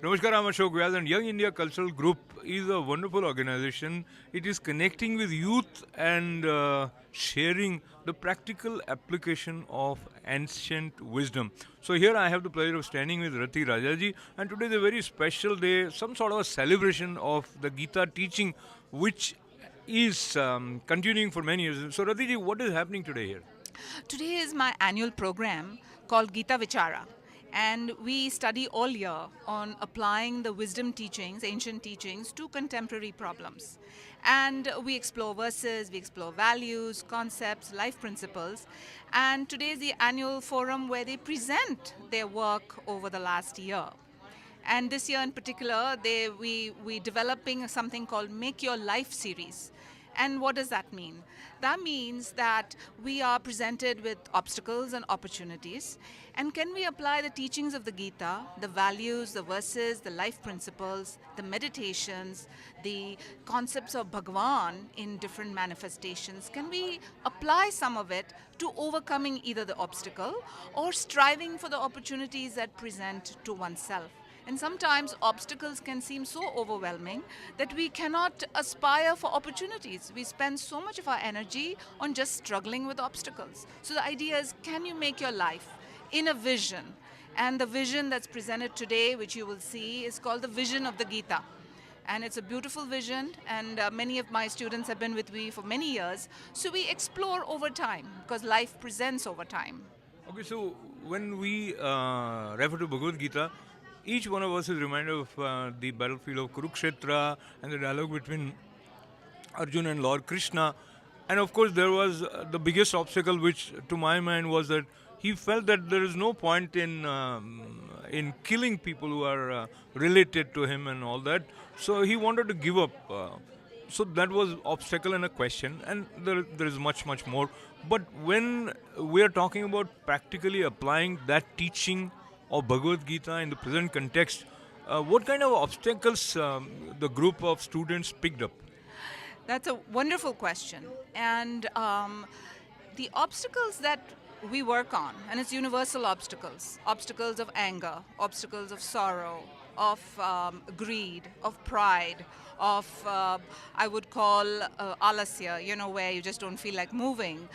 Namaskar, I'm Ashok Vyas, and Young India Cultural Group is a wonderful organization. It is connecting with youth and sharing the practical application of ancient wisdom. So here I have the pleasure of standing with Rathi Raja ji, and today is a very special day, some sort of a celebration of the Gita teaching, which is continuing for many years. So Rathi ji, what is happening today here? Today is my annual program called Gita Vichara. And we study all year on applying the wisdom teachings, ancient teachings, to contemporary problems. And we explore verses, we explore values, concepts, life principles. And today is the annual forum where they present their work over the last year. And this year in particular, we developing something called Make Your Life series. And what does that mean? That means that we are presented with obstacles and opportunities. And can we apply the teachings of the Gita, the values, the verses, the life principles, the meditations, the concepts of Bhagwan in different manifestations? Can we apply some of it to overcoming either the obstacle or striving for the opportunities that present to oneself? And sometimes obstacles can seem so overwhelming that we cannot aspire for opportunities. We spend so much of our energy on just struggling with obstacles. So the idea is, can you make your life in a vision? And the vision that's presented today, which you will see, is called the vision of the Gita. And it's a beautiful vision, and many of my students have been with me for many years. So we explore over time, because life presents over time. Okay, so when we refer to Bhagavad Gita, each one of us is reminded of the battlefield of Kurukshetra and the dialogue between Arjuna and Lord Krishna. And of course, there was the biggest obstacle, which to my mind was that he felt that there is no point in killing people who are related to him and all that. So he wanted to give up. So that was obstacle and a question, and there is much more. But when we are talking about practically applying that teaching of Bhagavad Gita in the present context, what kind of obstacles the group of students picked up? That's a wonderful question. And the obstacles that we work on, and it's universal obstacles, obstacles of anger, obstacles of sorrow, of greed, of pride, of I would call alasya, where you just don't feel like moving,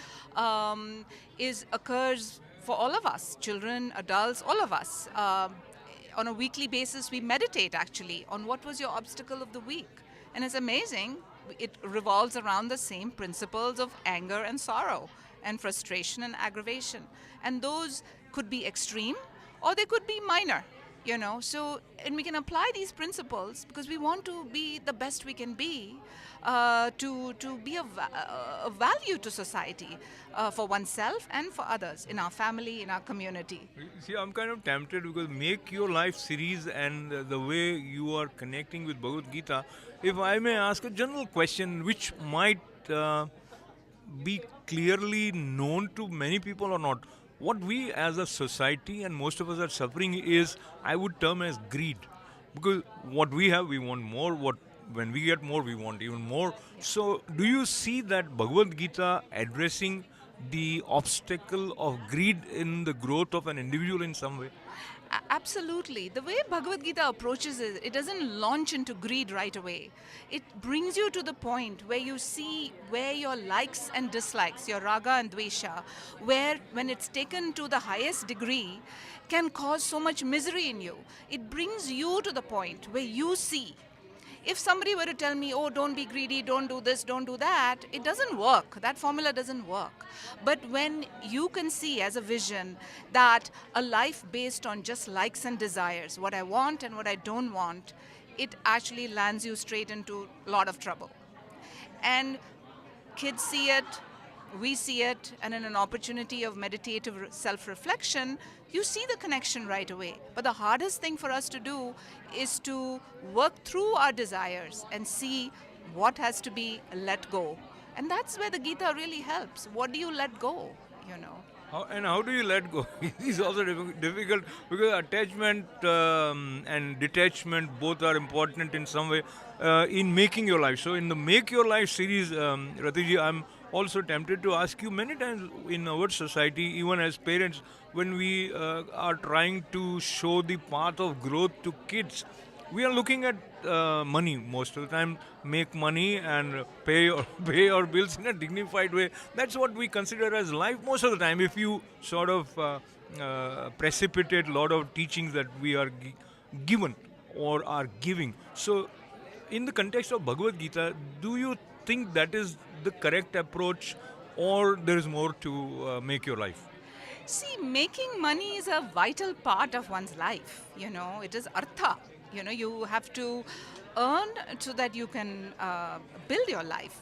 occurs for all of us, children, adults, all of us. On a weekly basis, we meditate actually on what was your obstacle of the week. And it's amazing, it revolves around the same principles of anger and sorrow and frustration and aggravation. And those could be extreme or they could be minor. So, and we can apply these principles because we want to be the best we can be, to be a value to society, for oneself and for others, in our family, in our community. See, I'm kind of tempted because Make Your Life series and the way you are connecting with Bhagavad Gita, if I may ask a general question which might be clearly known to many people or not. What we as a society and most of us are suffering is, I would term as greed. Because what we have, we want more. When we get more, we want even more. So, do you see that Bhagavad Gita addressing the obstacle of greed in the growth of an individual in some way? Absolutely. The way Bhagavad Gita approaches it doesn't launch into greed right away. It brings you to the point where you see where your likes and dislikes, your raga and dvesha, where when it's taken to the highest degree, can cause so much misery in you. It brings you to the point where you see. If somebody were to tell me, oh, don't be greedy, don't do this, don't do that, it doesn't work. That formula doesn't work. But when you can see as a vision that a life based on just likes and desires, what I want and what I don't want, it actually lands you straight into a lot of trouble. And kids see it, we see it, and in an opportunity of meditative self-reflection, you see the connection right away. But the hardest thing for us to do is to work through our desires and see what has to be let go. And that's where the Gita really helps. What do you let go, How do you let go? It is also difficult because attachment and detachment both are important in some way in making your life. So in the Make Your Life series, Ratiji, I'm also tempted to ask you many times in our society, even as parents, when we are trying to show the path of growth to kids, we are looking at money most of the time, make money and pay or pay our bills in a dignified way. That's what we consider as life most of the time. If you sort of precipitate a lot of teachings that we are given or are giving. So, in the context of Bhagavad Gita, do you think that is the correct approach, or there is more to make your life? See, making money is a vital part of one's life. It is artha. You have to earn so that you can build your life.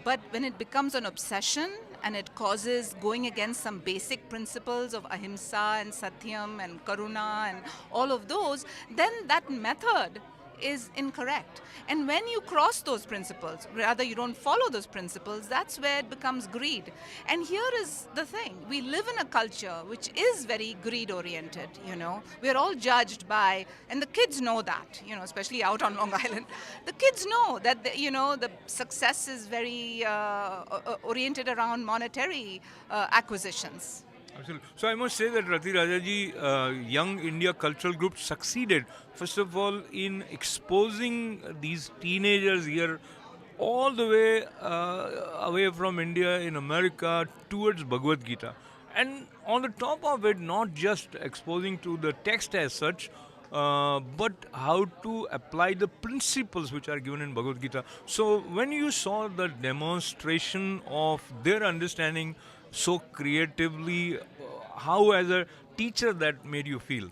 But when it becomes an obsession and it causes going against some basic principles of ahimsa and satyam and karuna and all of those, then that method is incorrect. And when you cross those principles, rather you don't follow those principles, that's where it becomes greed. And here is the thing, we live in a culture which is very greed oriented. We're all judged by, and the kids know that, especially out on Long Island, the kids know that the success is very oriented around monetary acquisitions. Absolutely. So I must say that Rathi Rajaji, Young India Cultural Group succeeded, first of all, in exposing these teenagers here all the way away from India in America towards Bhagavad Gita. And on the top of it, not just exposing to the text as such, but how to apply the principles which are given in Bhagavad Gita. So when you saw the demonstration of their understanding so creatively, how as a teacher that made you feel?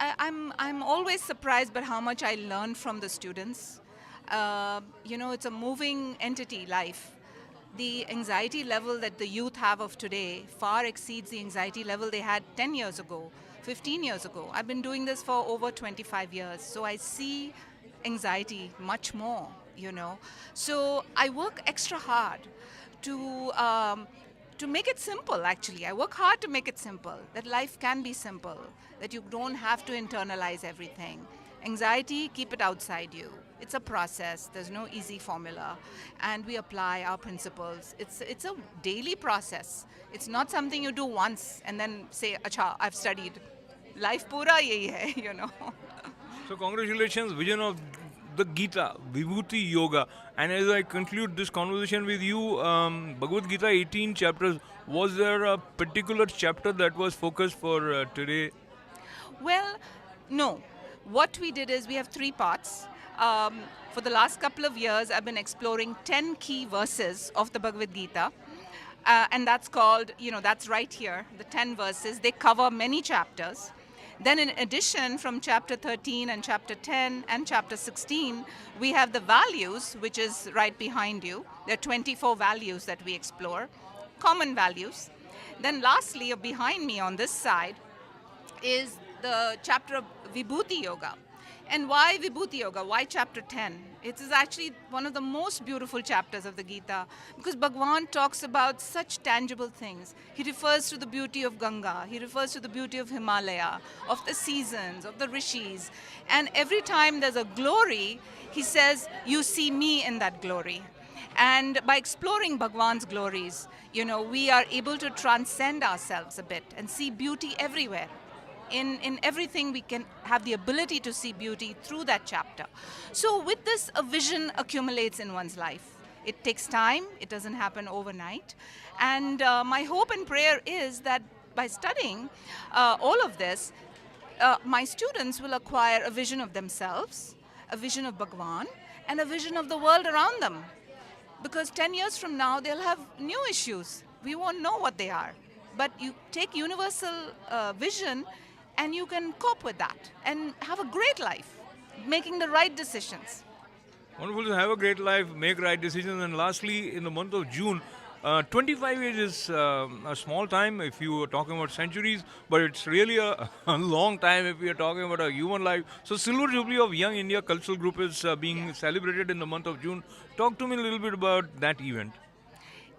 I'm always surprised by how much I learn from the students. It's a moving entity, life. The anxiety level that the youth have of today far exceeds the anxiety level they had 10 years ago, 15 years ago. I've been doing this for over 25 years, so I see anxiety much more. So I work extra hard to make it simple. Actually, I work hard to make it simple, that life can be simple, that you don't have to internalize everything. Anxiety, keep it outside you. It's a process, there's no easy formula, and we apply our principles. It's a daily process. It's not something you do once and then say, acha, I've studied. Life pura yahi hai. So congratulations, vision of the Gita, Vibhuti Yoga. And as I conclude this conversation with you, Bhagavad Gita 18 chapters, was there a particular chapter that was focused for today? Well, no. What we did is we have 3 parts. For the last couple of years, I've been exploring 10 key verses of the Bhagavad Gita. And that's called, that's right here, the 10 verses. They cover many chapters. Then in addition, from chapter 13 and chapter 10 and chapter 16, we have the values, which is right behind you. There are 24 values that we explore, common values. Then lastly, behind me on this side, is the chapter of Vibhuti Yoga. And why Vibhuti Yoga? Why chapter 10? It is actually one of the most beautiful chapters of the Gita, because Bhagwan talks about such tangible things. He refers to the beauty of Ganga, he refers to the beauty of Himalaya, of the seasons, of the rishis. And every time there's a glory, he says, you see me in that glory. And by exploring Bhagwan's glories, we are able to transcend ourselves a bit and see beauty everywhere. In everything, we can have the ability to see beauty through that chapter. So with this, a vision accumulates in one's life. It takes time. It doesn't happen overnight. And my hope and prayer is that by studying all of this, my students will acquire a vision of themselves, a vision of Bhagwan, and a vision of the world around them. Because 10 years from now, they'll have new issues. We won't know what they are. But you take universal vision, and you can cope with that and have a great life, making the right decisions. Wonderful to have a great life, make right decisions. And lastly, in the month of June, 25 years is a small time if you are talking about centuries, but it's really a long time if we are talking about a human life. So Silver Jubilee of Young India Cultural Group is being celebrated in the month of June. Talk to me a little bit about that event.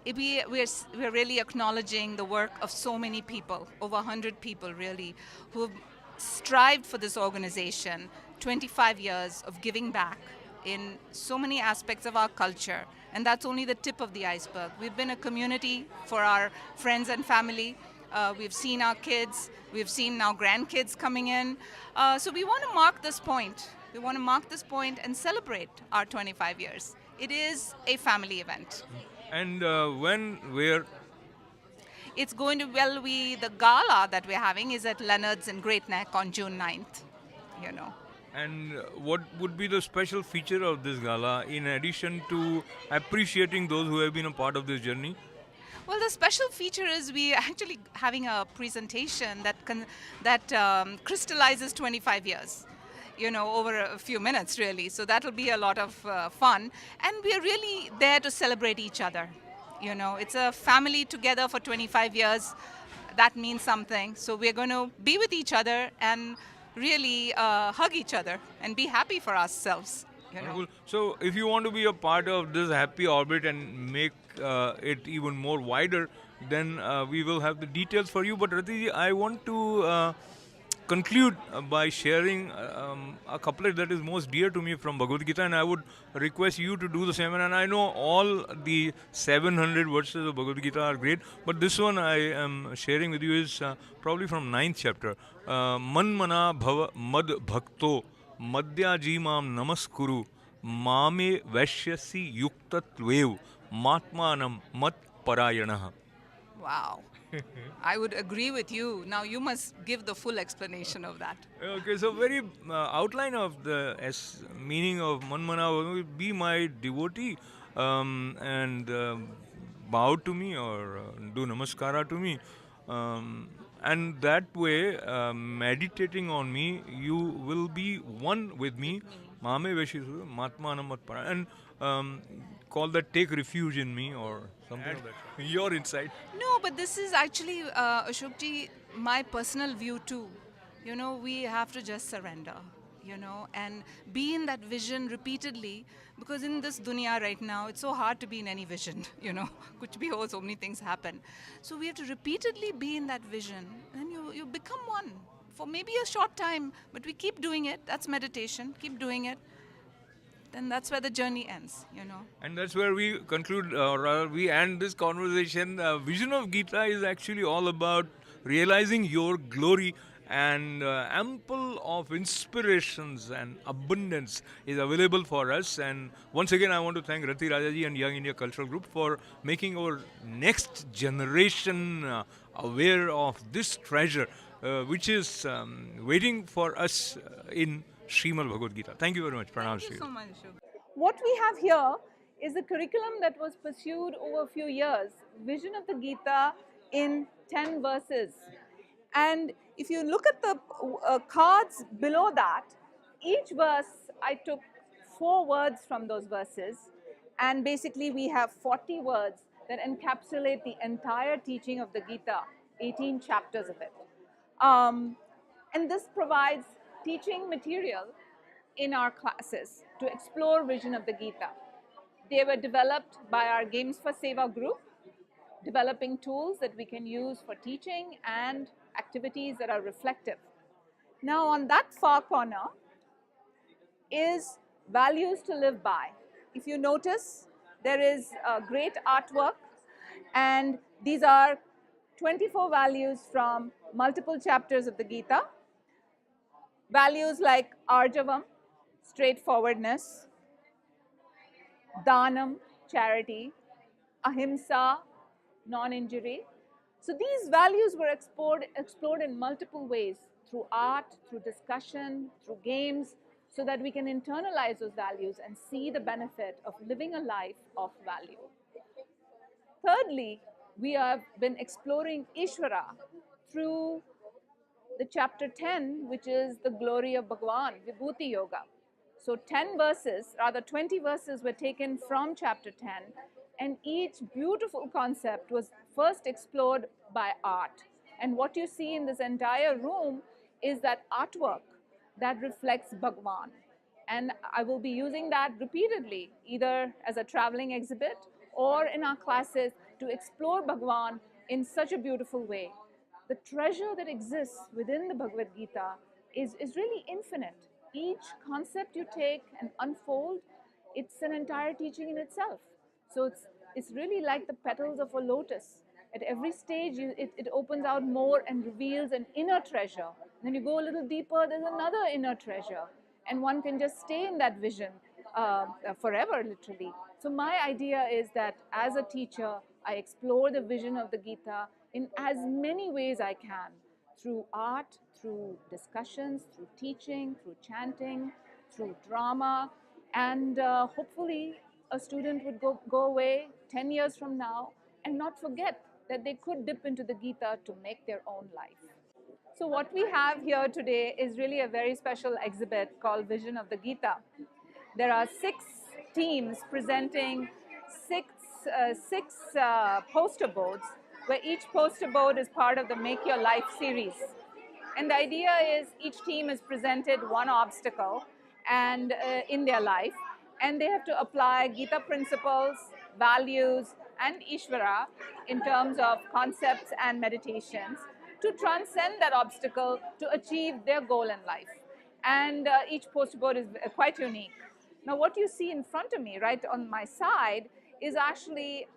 We're really acknowledging the work of so many people, over 100 people really, who have strived for this organization, 25 years of giving back in so many aspects of our culture, And that's only the tip of the iceberg. We've been a community for our friends and family. We've seen our kids, we've seen now grandkids coming in. So we want to mark this point. We want to mark this point and celebrate our 25 years. It is a family event. And when, where? It's going to, well, the gala that we're having is at Leonard's in Great Neck on June 9th, you know. And what would be the special feature of this gala in addition to appreciating those who have been a part of this journey? Well, the special feature is we are actually having a presentation that crystallizes 25 years, over a few minutes, really. So that'll be a lot of fun. And we are really there to celebrate each other. It's a family together for 25 years. That means something. So we're going to be with each other and really hug each other and be happy for ourselves. Wonderful. So, if you want to be a part of this happy orbit and make it even more wider, then we will have the details for you. But Rathi, I want to conclude by sharing a couplet that is most dear to me from Bhagavad Gita, and I would request you to do the same. And I know all the 700 verses of Bhagavad Gita are great, but this one I am sharing with you is probably from 9th chapter. Man mana bhava mad bhakto madhyaji mam namaskuru mame vaishyasi yuktatvev matmanam mat parayanah. Wow. I would agree with you. Now you must give the full explanation of that. Okay, so very outline of the meaning of Manmana will be my devotee and bow to me or do namaskara to me. And that way, meditating on me, you will be one with me. Mame Veshisu, Matma Namatpara. And call that take refuge in me or something like that. Your insight. No, but this is actually, Ashokji, my personal view too. We have to just surrender, and be in that vision repeatedly, because in this dunya right now, it's so hard to be in any vision, Kuch bhi ho, so many things happen. So we have to repeatedly be in that vision, and you become one for maybe a short time, but we keep doing it. That's meditation. Keep doing it. Then that's where the journey ends, And that's where we conclude, or rather we end this conversation. Vision of Gita is actually all about realizing your glory, and ample of inspirations and abundance is available for us. And once again, I want to thank Rathi Raja ji and Young India Cultural Group for making our next generation aware of this treasure, which is waiting for us in Srimad Bhagavad Gita. Thank you very much. Pranam. Thank you so much, Ashok. What we have here is a curriculum that was pursued over a few years, Vision of the Gita in 10 verses. And if you look at the cards below that, each verse I took 4 words from those verses, and basically we have 40 words that encapsulate the entire teaching of the Gita, 18 chapters of it. And this provides teaching material in our classes to explore vision of the Gita. They were developed by our Games for Seva group, developing tools that we can use for teaching and activities that are reflective. Now on that far corner is values to live by. If you notice, there is a great artwork, and these are 24 values from multiple chapters of the Gita. Values like Arjavam, straightforwardness, Dhanam, charity, Ahimsa, non-injury. So these values were explored in multiple ways, through art, through discussion, through games, so that we can internalize those values and see the benefit of living a life of value. Thirdly, we have been exploring Ishvara through the chapter 10, which is the glory of Bhagwan, Vibhuti Yoga. So 10 verses, rather 20 verses were taken from chapter 10, and each beautiful concept was first explored by art. And what you see in this entire room is that artwork that reflects Bhagwan. And I will be using that repeatedly, either as a traveling exhibit or in our classes, to explore Bhagwan in such a beautiful way. The treasure that exists within the Bhagavad Gita is really infinite. Each concept you take and unfold, it's an entire teaching in itself. So it's really like the petals of a lotus. At every stage, it opens out more and reveals an inner treasure. Then you go a little deeper, there's another inner treasure. And one can just stay in that vision forever, literally. So my idea is that as a teacher, I explore the vision of the Gita in as many ways I can, through art, through discussions, through teaching, through chanting, through drama, and hopefully a student would go away 10 years from now and not forget that they could dip into the Gita to make their own life. So what we have here today is really a very special exhibit called Vision of the Gita. There are 6 teams presenting six poster boards, where each poster board is part of the Make Your Life series. And the idea is each team is presented one obstacle and in their life, and they have to apply Gita principles, values, and Ishvara in terms of concepts and meditations to transcend that obstacle to achieve their goal in life. And each poster board is quite unique. Now, what you see in front of me, right on my side, is actually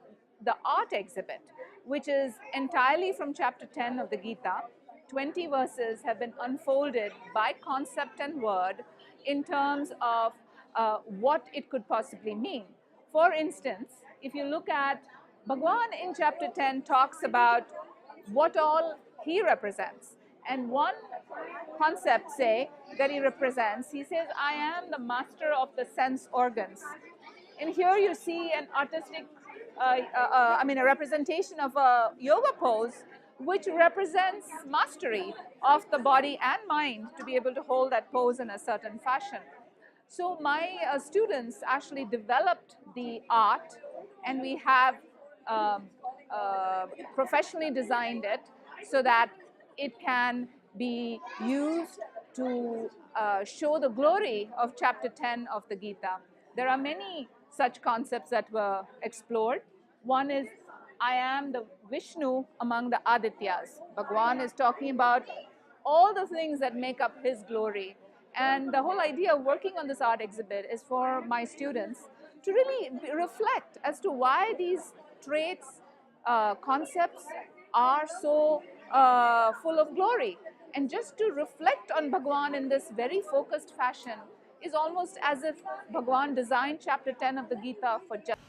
the art exhibit, which is entirely from chapter 10 of the Gita. 20 verses have been unfolded by concept and word in terms of what it could possibly mean. For instance, if you look at Bhagwan in chapter 10 talks about what all he represents. And one concept, say, that he represents, he says, I am the master of the sense organs. And here you see an artistic, a representation of a yoga pose, which represents mastery of the body and mind to be able to hold that pose in a certain fashion. So my students actually developed the art, and we have um, professionally designed it so that it can be used to show the glory of chapter 10 of the Gita. There are many such concepts that were explored. One is, I am the Vishnu among the Adityas. Bhagwan is talking about all the things that make up his glory. And the whole idea of working on this art exhibit is for my students to really reflect as to why these traits, concepts are so full of glory. And just to reflect on Bhagwan in this very focused fashion is almost as if Bhagwan designed chapter 10 of the Gita for just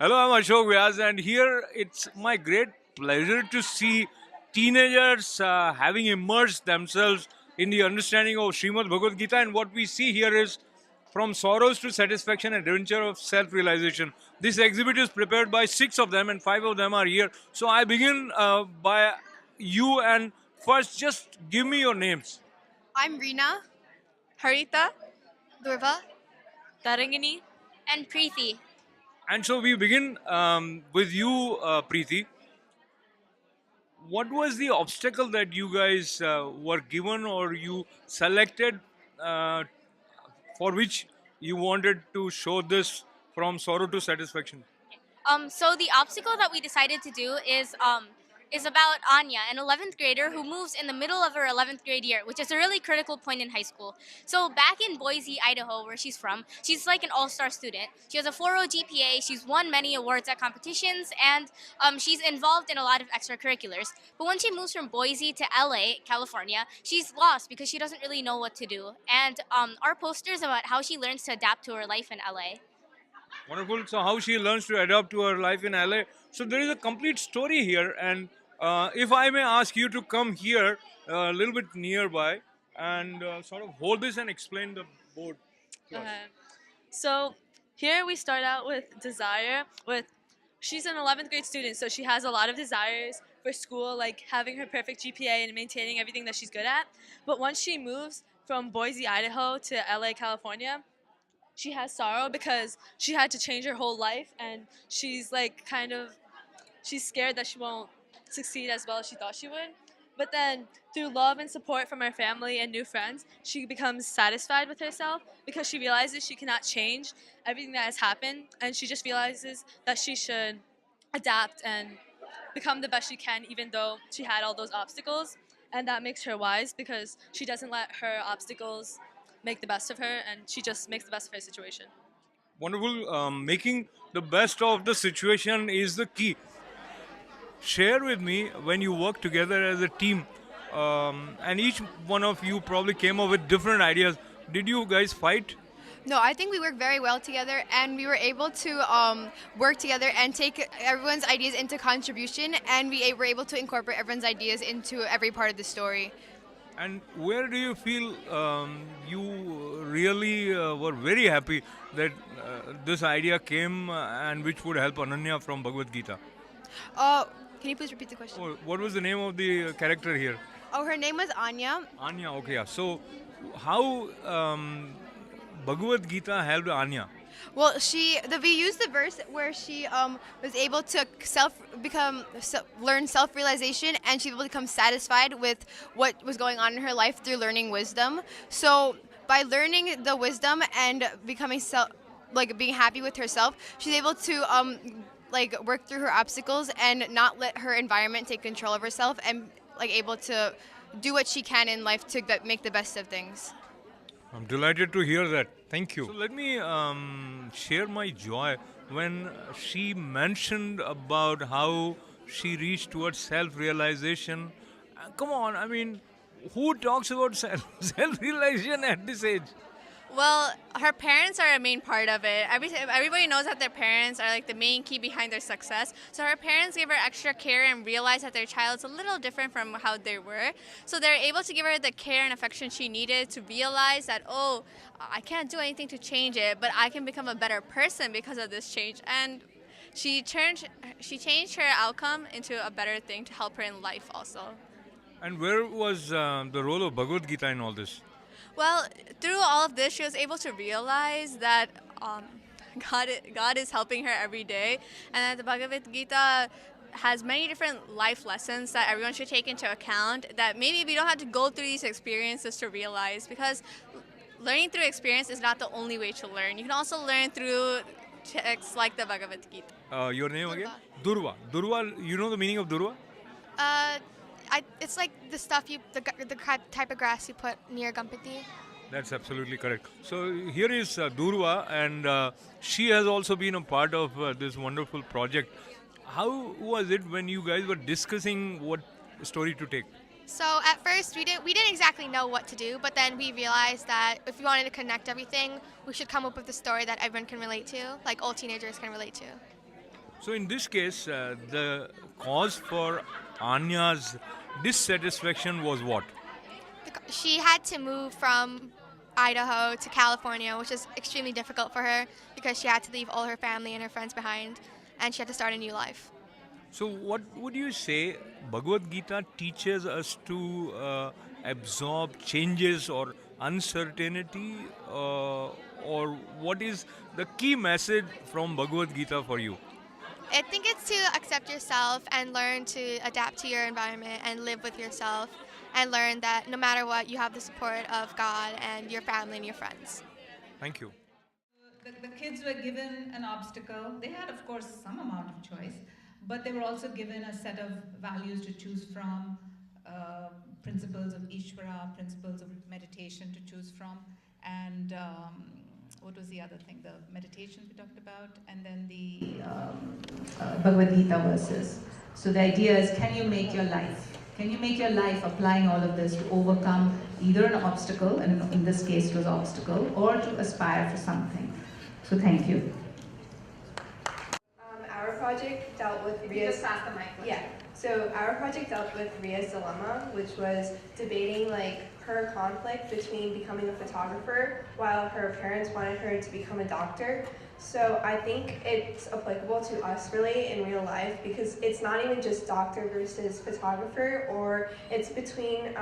Hello, I'm Ashok Vyas, and here it's my great pleasure to see teenagers having immersed themselves in the understanding of Srimad Bhagavad Gita. And what we see here is from sorrows to satisfaction, adventure of self realization. This exhibit is prepared by six of them, and five of them are here. So I begin by you, and first, just give me your names. I'm Rina, Harita, Durva, Tarangini, and Preeti. And so we begin with you, Preeti. What was the obstacle that you guys were given or you selected uh, for which you wanted to show this from sorrow to satisfaction? So the obstacle that we decided to do is about Anya, an 11th grader who moves in the middle of her 11th grade year, which is a really critical point in high school. So back in Boise, Idaho, where she's from, she's like an all-star student. She has a 4.0 GPA. She's won many awards at competitions, and she's involved in a lot of extracurriculars. But when she moves from Boise to LA, California, she's lost because she doesn't really know what to do. And our poster is about how she learns to adapt to her life in LA. Wonderful. So, how she learns to adapt to her life in LA. So, there is a complete story here. And if I may ask you to come here a little bit nearby and sort of hold this and explain the board to us. Okay. So here we start out with desire. She's an 11th grade student, so she has a lot of desires for school, like having her perfect GPA and maintaining everything that she's good at. But once she moves from Boise, Idaho to LA, California, she has sorrow because she had to change her whole life, and she's like she's scared that she won't succeed as well as she thought she would. But then, through love and support from her family and new friends, she becomes satisfied with herself because she realizes she cannot change everything that has happened, and she just realizes that she should adapt and become the best she can, even though she had all those obstacles. And that makes her wise because she doesn't let her obstacles make the best of her, and she just makes the best of her situation. Wonderful. Making the best of the situation is the key. Share with me when you work together as a team, and each one of you probably came up with different ideas. Did you guys fight? No, I think we worked very well together, and we were able to work together and take everyone's ideas into contribution, and we were able to incorporate everyone's ideas into every part of the story. And where do you feel you really were very happy that this idea came and which would help Ananya from Bhagavad Gita? Can you please repeat the question? Oh, what was the name of the character here? Oh, her name was Anya. Anya, okay. Yeah. So, how Bhagavad Gita helped Anya? Well, we used the verse where she was able to learn self-realization, and she was able to become satisfied with what was going on in her life through learning wisdom. So by learning the wisdom and becoming being happy with herself, she's able to work through her obstacles and not let her environment take control of herself, and able to do what she can in life to make the best of things. I'm delighted to hear that. Thank you. So let me share my joy when she mentioned about how she reached towards self-realization. Come on, I mean, who talks about self-realization at this age? Well, her parents are a main part of it. Everybody knows that their parents are like the main key behind their success. So her parents gave her extra care and realized that their child's a little different from how they were. So they're able to give her the care and affection she needed to realize that, oh, I can't do anything to change it, but I can become a better person because of this change. And she changed her outcome into a better thing to help her in life also. And where was the role of Bhagavad Gita in all this? Well, through all of this, she was able to realize that God is helping her every day, and that the Bhagavad Gita has many different life lessons that everyone should take into account, that maybe we don't have to go through these experiences to realize, because learning through experience is not the only way to learn. You can also learn through texts like the Bhagavad Gita. Your name again? Durva. Durva, you know the meaning of Durva? It's like the stuff the type of grass you put near Gampati. That's absolutely correct. So here is Durva, and she has also been a part of this wonderful project. How was it when you guys were discussing what story to take? So at first we didn't exactly know what to do, but then we realized that if we wanted to connect everything, we should come up with a story that everyone can relate to, like all teenagers can relate to. So in this case, the cause for Anya's dissatisfaction was what? She had to move from Idaho to California, which is extremely difficult for her because she had to leave all her family and her friends behind, and she had to start a new life. So what would you say Bhagavad Gita teaches us to absorb changes or uncertainty, or what is the key message from Bhagavad Gita for you? I think it's to accept yourself and learn to adapt to your environment and live with yourself and learn that no matter what, you have the support of God and your family and your friends. Thank you. The kids were given an obstacle. They had, of course, some amount of choice, but they were also given a set of values to choose from, principles of Ishvara, principles of meditation to choose from, and what was the other thing? The meditations we talked about, and then the Bhagavad Gita verses. So the idea is, can you make your life? Can you make your life applying all of this to overcome either an obstacle, and in this case it was obstacle, or to aspire for something? So thank you. Our project dealt with Ria's. Yeah. So our project dealt with Ria's dilemma, which was debating like her conflict between becoming a photographer while her parents wanted her to become a doctor. So I think it's applicable to us really in real life because it's not even just doctor versus photographer, or it's between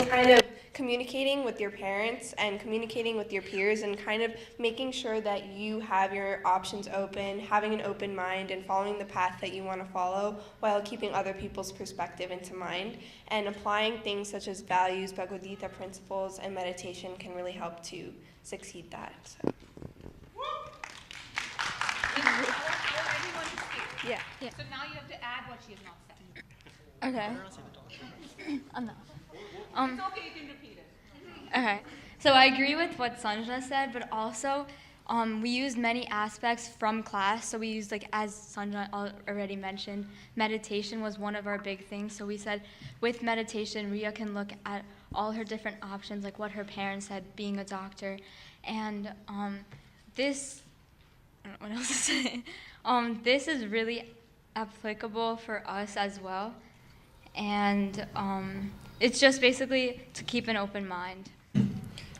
kind of communicating with your parents and communicating with your peers and kind of making sure that you have your options open, having an open mind and following the path that you want to follow while keeping other people's perspective into mind. And applying things such as values, Bhagavad Gita principles, and meditation can really help to succeed that. So. Yeah. So now you have to add what she has not said. Okay. I'm not. It's okay, you can repeat it. Okay. So I agree with what Sanjana said, but also we used many aspects from class. So we used, like, as Sanjana already mentioned, meditation was one of our big things. So we said with meditation, Ria can look at all her different options, like what her parents said, being a doctor. And this, I don't know what else to say. This is really applicable for us as well. And it's just basically to keep an open mind.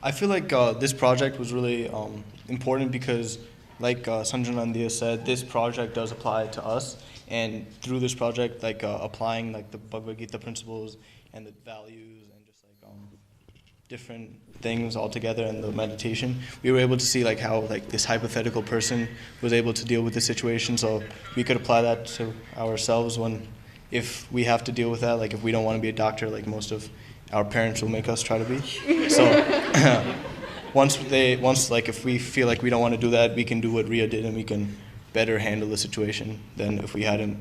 I feel like this project was really important because, like Sanjana and Dia said, this project does apply to us. And through this project, like applying like the Bhagavad Gita principles and the values and just like different things all together in the meditation, we were able to see like how like this hypothetical person was able to deal with the situation. So we could apply that to ourselves if we have to deal with that, like if we don't want to be a doctor, like most of our parents will make us try to be. So once if we feel like we don't want to do that, we can do what Ria did and we can better handle the situation than if we hadn't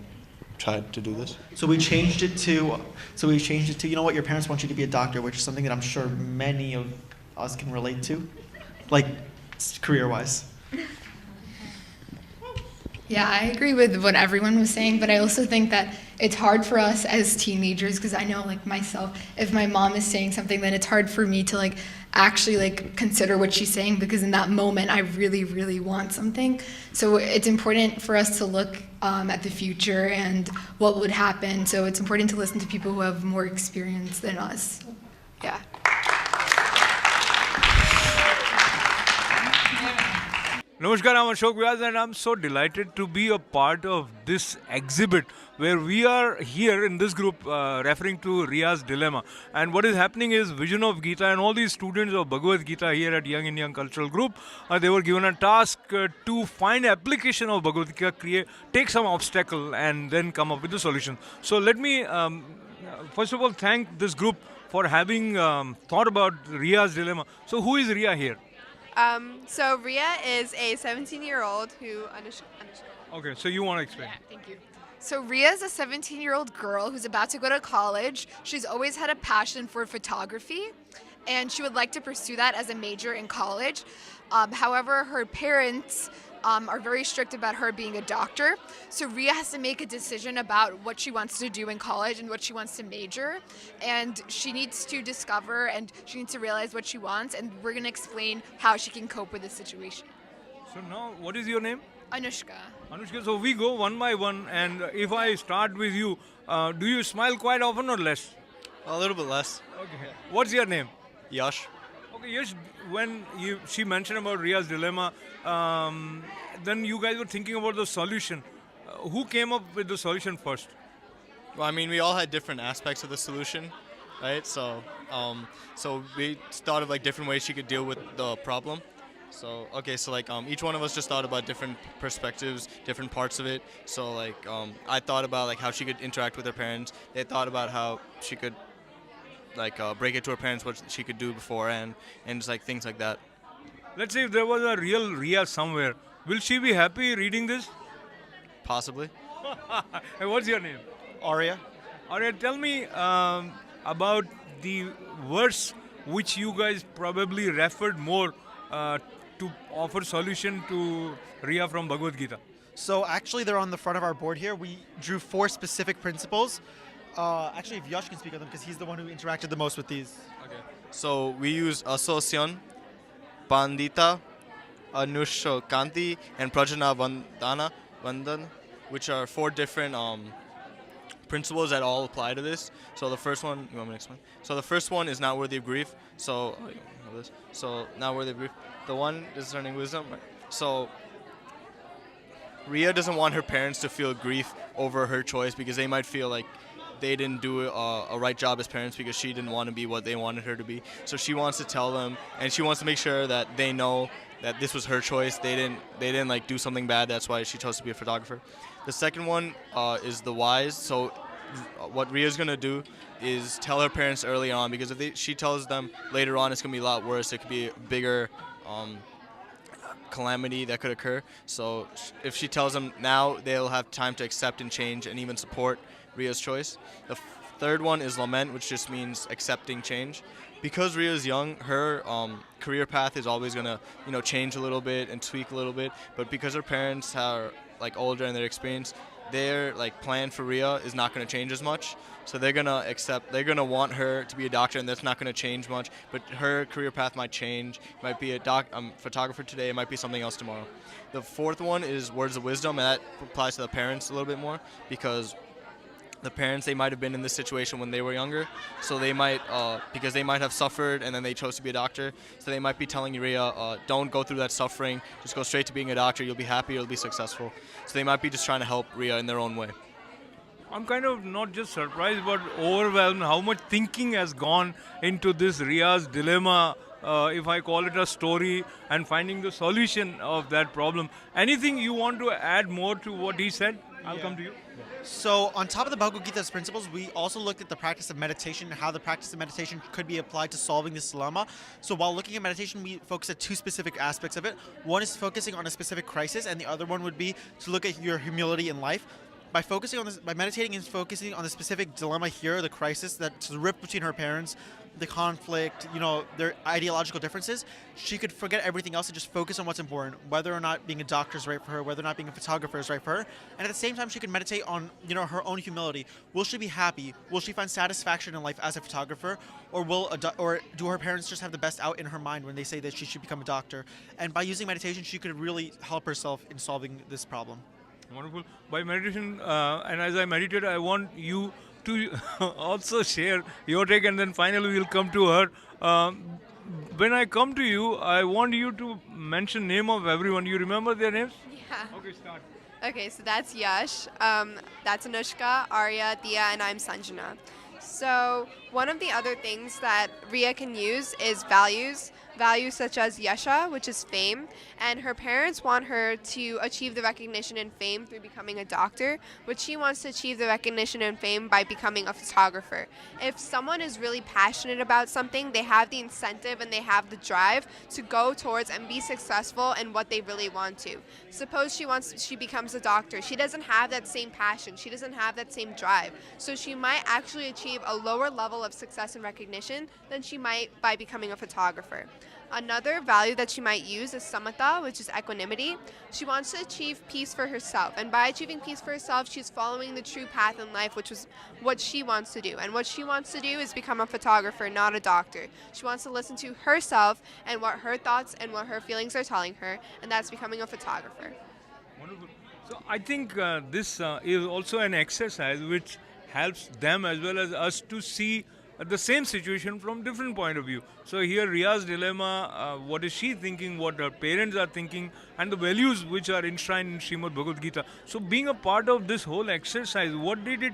tried to do this. So we changed it to, you know what, your parents want you to be a doctor, which is something that I'm sure many of us can relate to, like career-wise. Yeah, I agree with what everyone was saying, but I also think that it's hard for us as teenagers, because I know, like myself, if my mom is saying something, then it's hard for me to like actually like consider what she's saying, because in that moment I really, really want something. So it's important for us to look at the future and what would happen. So it's important to listen to people who have more experience than us. Yeah. Namaskar, I'm Ashok Vyas and I'm so delighted to be a part of this exhibit where we are here in this group referring to Ria's dilemma. And what is happening is Vision of Gita and all these students of Bhagavad Gita here at Young Indian Cultural Group, they were given a task to find application of Bhagavad Gita, take some obstacle and then come up with a solution. So let me first of all thank this group for having thought about Ria's dilemma. So who is Ria here? So Ria is a 17-year-old who... Okay, so you want to explain. Yeah, thank you. So Ria is a 17-year-old girl who's about to go to college. She's always had a passion for photography, and she would like to pursue that as a major in college. However, her parents are very strict about her being a doctor. So Ria has to make a decision about what she wants to do in college and what she wants to major. And she needs to discover and she needs to realize what she wants. And we're going to explain how she can cope with this situation. So now, what is your name? Anushka. Anushka, so we go one by one, and if I start with you, do you smile quite often or less? A little bit less. Okay. What's your name? Yash. Okay, yes. When she mentioned about Ria's dilemma, then you guys were thinking about the solution. Who came up with the solution first? Well, I mean, we all had different aspects of the solution, right? So we thought of like different ways she could deal with the problem. So okay, so like each one of us just thought about different perspectives, different parts of it. So like I thought about like how she could interact with her parents. They thought about how she could like break it to her parents what she could do beforehand, and just like things like that. Let's say if there was a real Ria somewhere, will she be happy reading this? Possibly. Hey, what's your name? Arya. Arya, tell me about the verse which you guys probably referred more to offer solution to Ria from Bhagavad Gita. So actually, they're on the front of our board here. We drew 4 specific principles. Actually, if Yash can speak on them, because he's the one who interacted the most with these. Okay. So we use Asosyon, Pandita, Anushkanti, and Prajana Vandan, which are 4 different principles that all apply to this. So the first one, you want me to explain? So the first one is not worthy of grief. So, not worthy of grief. The one discerning wisdom. Right? So Ria doesn't want her parents to feel grief over her choice because they might feel like they didn't do a right job as parents because she didn't want to be what they wanted her to be. So she wants to tell them, and she wants to make sure that they know that this was her choice. They didn't like do something bad. That's why she chose to be a photographer. The second one is the wise. So what Ria's gonna do is tell her parents early on, because if she tells them later on, it's gonna be a lot worse. It could be a bigger calamity that could occur. So if she tells them now, they'll have time to accept and change and even support Ria's choice. The third one is lament, which just means accepting change. Because Ria's young, her career path is always gonna, change a little bit and tweak a little bit. But because her parents are like older and their experience, their like plan for Ria is not gonna change as much. So they're gonna want her to be a doctor, and that's not gonna change much. But her career path might change. It might be a photographer today. It might be something else tomorrow. The fourth one is words of wisdom, and that applies to the parents a little bit more, because the parents, they might have been in this situation when they were younger, so they might, because they might have suffered and then they chose to be a doctor, so they might be telling Ria, don't go through that suffering, just go straight to being a doctor, you'll be happy, you'll be successful. So they might be just trying to help Ria in their own way. I'm kind of not just surprised but overwhelmed how much thinking has gone into this Ria's dilemma, if I call it a story, and finding the solution of that problem. Anything you want to add more to what he said? I'll come to you. So on top of the Bhagavad Gita's principles, we also looked at the practice of meditation and how the practice of meditation could be applied to solving this dilemma. So while looking at meditation, we focus at 2 specific aspects of it. One is focusing on a specific crisis, and the other one would be to look at your humility in life. By meditating and focusing on the specific dilemma here, the crisis, that's the rift between her parents, the conflict, their ideological differences, she could forget everything else and just focus on what's important, whether or not being a doctor is right for her, whether or not being a photographer is right for her. And at the same time, she could meditate on, her own humility. Will she be happy? Will she find satisfaction in life as a photographer? Or or do her parents just have the best out in her mind when they say that she should become a doctor? And by using meditation, she could really help herself in solving this problem. Wonderful. By meditation, and as I meditate, I want you to also share your take, and then finally we'll come to her. When I come to you, I want you to mention name of everyone. You remember their names? Yeah. Okay, start. Okay, so that's Yash, that's Anushka, Arya, Dia, and I'm Sanjana. So one of the other things that Ria can use is values such as yasha, which is fame, and her parents want her to achieve the recognition and fame through becoming a doctor, but she wants to achieve the recognition and fame by becoming a photographer. If someone is really passionate about something, they have the incentive and they have the drive to go towards and be successful in what they really want to. Suppose she becomes a doctor. She doesn't have that same passion. She doesn't have that same drive. So she might actually achieve a lower level of success and recognition than she might by becoming a photographer. Another value that she might use is samatha, which is equanimity. She wants to achieve peace for herself, and by achieving peace for herself, she's following the true path in life, which is what she wants to do. And what she wants to do is become a photographer, not a doctor. She wants to listen to herself and what her thoughts and what her feelings are telling her, and that's becoming a photographer. Wonderful. So I think this is also an exercise which helps them as well as us to see the same situation from different point of view. So here Ria's dilemma, what is she thinking, what her parents are thinking, and the values which are enshrined in Srimad Bhagavad Gita. So being a part of this whole exercise, what did it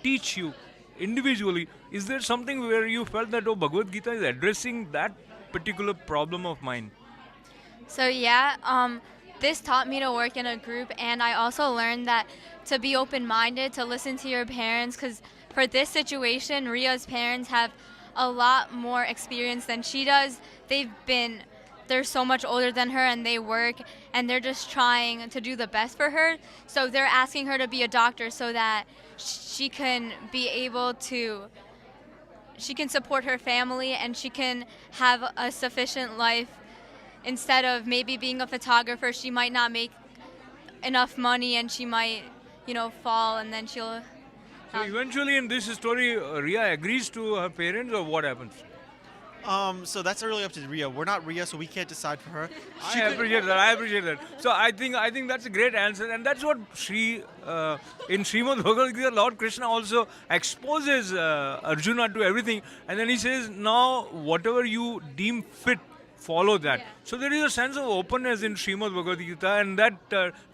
teach you individually? Is there something where you felt that, oh, Bhagavad Gita is addressing that particular problem of mine? So yeah, this taught me to work in a group, and I also learned that to be open-minded, to listen to your parents, because for this situation, Ria's parents have a lot more experience than she does. They're so much older than her, and they work, and they're just trying to do the best for her. So they're asking her to be a doctor so that she can be able to she can support her family and she can have a sufficient life. Instead of maybe being a photographer, she might not make enough money and she might, fall, and then she'll. So eventually in this story, Ria agrees to her parents, or what happens? So that's really up to Ria. We're not Ria, so we can't decide for her. I appreciate that. I appreciate that. So I think that's a great answer, and that's what in Srimad Bhagavad Gita, Lord Krishna also exposes Arjuna to everything, and then he says, now whatever you deem fit, follow that. Yeah. So there is a sense of openness in Srimad Bhagavad Gita, and that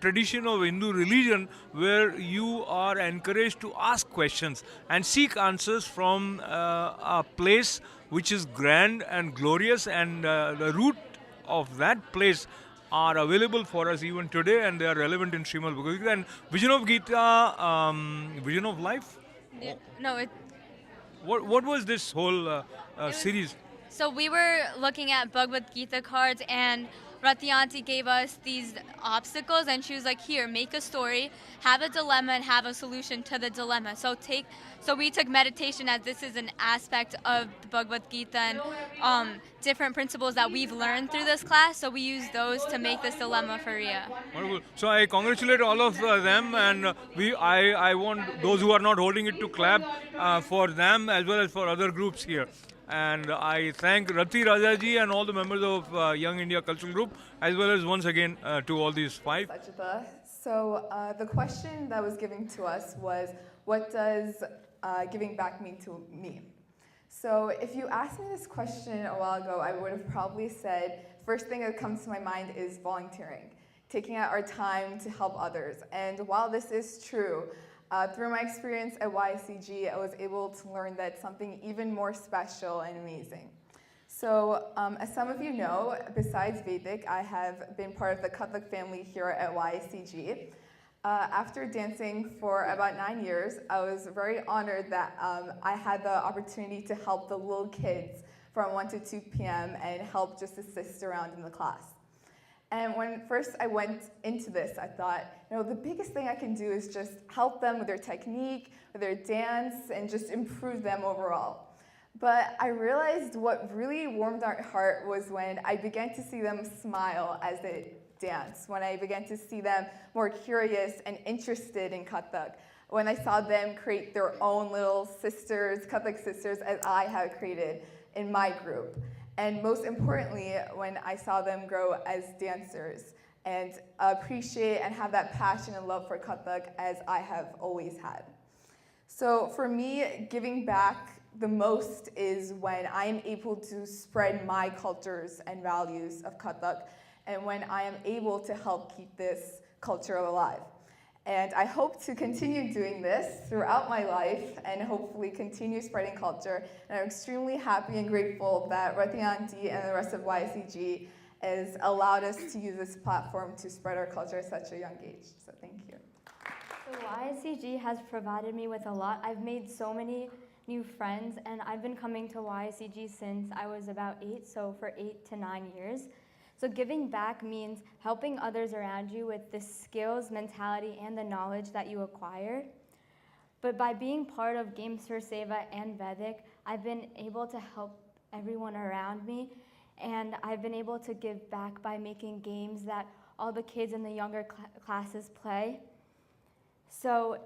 tradition of Hindu religion where you are encouraged to ask questions and seek answers from a place which is grand and glorious, and the root of that place are available for us even today, and they are relevant in Srimad Bhagavad Gita. And Vision of Gita, Vision of Life? Yeah. No, What was this whole series? So we were looking at Bhagavad Gita cards, and Rathi Auntie gave us these obstacles, and she was like, here, make a story, have a dilemma, and have a solution to the dilemma. So we took meditation as this is an aspect of the Bhagavad Gita and different principles that we've learned through this class, so we used those to make this dilemma for Ria. Wonderful. So I congratulate all of them, and I want those who are not holding it to clap for them as well as for other groups here. And I thank Rathi Raja ji and all the members of Young India Cultural Group, as well as once again to all these five. So the question that was given to us was, what does giving back mean to me? So if you asked me this question a while ago, I would have probably said, first thing that comes to my mind is volunteering, taking out our time to help others. And while this is true, through my experience at YICG, I was able to learn that something even more special and amazing. So, as some of you know, besides Vedic, I have been part of the Kathak family here at YICG. After dancing for about 9 years, I was very honored that I had the opportunity to help the little kids from 1 to 2 p.m. and help just assist around in the class. And when first I went into this, I thought, the biggest thing I can do is just help them with their technique, with their dance, and just improve them overall. But I realized what really warmed my heart was when I began to see them smile as they dance, when I began to see them more curious and interested in Kathak, when I saw them create their own little sisters, Kathak sisters, as I have created in my group. And most importantly, when I saw them grow as dancers and appreciate and have that passion and love for Kathak as I have always had. So for me, giving back the most is when I am able to spread my cultures and values of Kathak, and when I am able to help keep this culture alive. And I hope to continue doing this throughout my life and hopefully continue spreading culture. And I'm extremely happy and grateful that Rathi Auntie and the rest of YICG has allowed us to use this platform to spread our culture at such a young age. So thank you. So YICG has provided me with a lot. I've made so many new friends, and I've been coming to YICG since I was about 8, so for 8 to 9 years. So giving back means helping others around you with the skills, mentality, and the knowledge that you acquired. But by being part of Games for Seva and Vedic, I've been able to help everyone around me, and I've been able to give back by making games that all the kids in the younger classes play.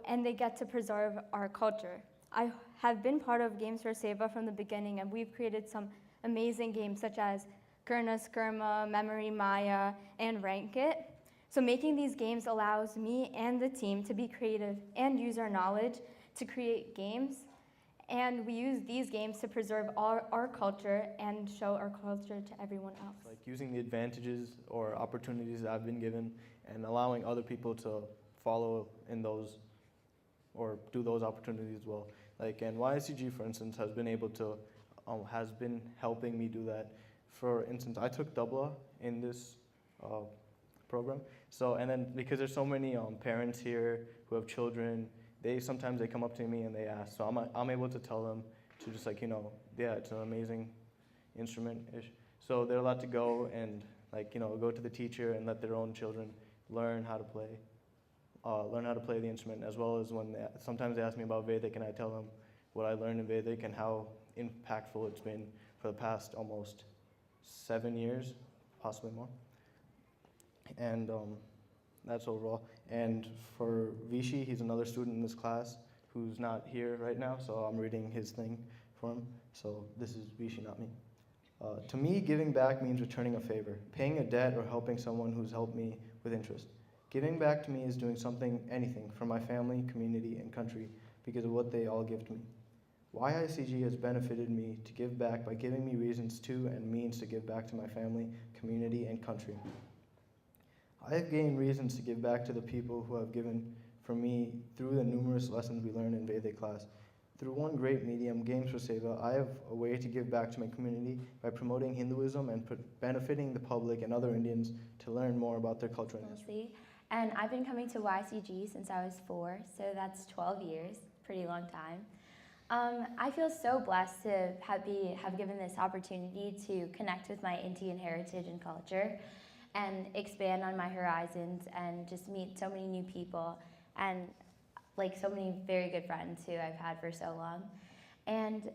And they get to preserve our culture. I have been part of Games for Seva from the beginning, and we've created some amazing games such as Kurna Skirma, Memory Maya, and Rank It. So making these games allows me and the team to be creative and use our knowledge to create games. And we use these games to preserve our culture and show our culture to everyone else. Like using the advantages or opportunities that I've been given and allowing other people to follow in those or do those opportunities as well. Like, and YICG, for instance, has been able to, has been helping me do that. For instance, I took Dabla in this program. So, and then because there's so many parents here who have children, sometimes they come up to me and they ask. So I'm able to tell them to just like, yeah, it's an amazing instrument-ish. So they're allowed to go and like, go to the teacher and let their own children learn how to play the instrument, as well as when sometimes they ask me about Vedic and I tell them what I learned in Vedic and how impactful it's been for the past almost 7 years, possibly more. And that's overall. And for Vishy, he's another student in this class who's not here right now, so I'm reading his thing for him. So this is Vishy, not me. To me, giving back means returning a favor, paying a debt or helping someone who's helped me with interest. Giving back to me is doing anything for my family, community, and country because of what they all give to me. YICG has benefited me to give back by giving me reasons to and means to give back to my family, community, and country. I have gained reasons to give back to the people who have given for me through the numerous lessons we learned in Vedic class. Through one great medium, Games for Seva, I have a way to give back to my community by promoting Hinduism and benefiting the public and other Indians to learn more about their culture and history. And I've been coming to YICG since I was 4, so that's 12 years, pretty long time. I feel so blessed to have given this opportunity to connect with my Indian heritage and culture and expand on my horizons and just meet so many new people and like so many very good friends who I've had for so long. And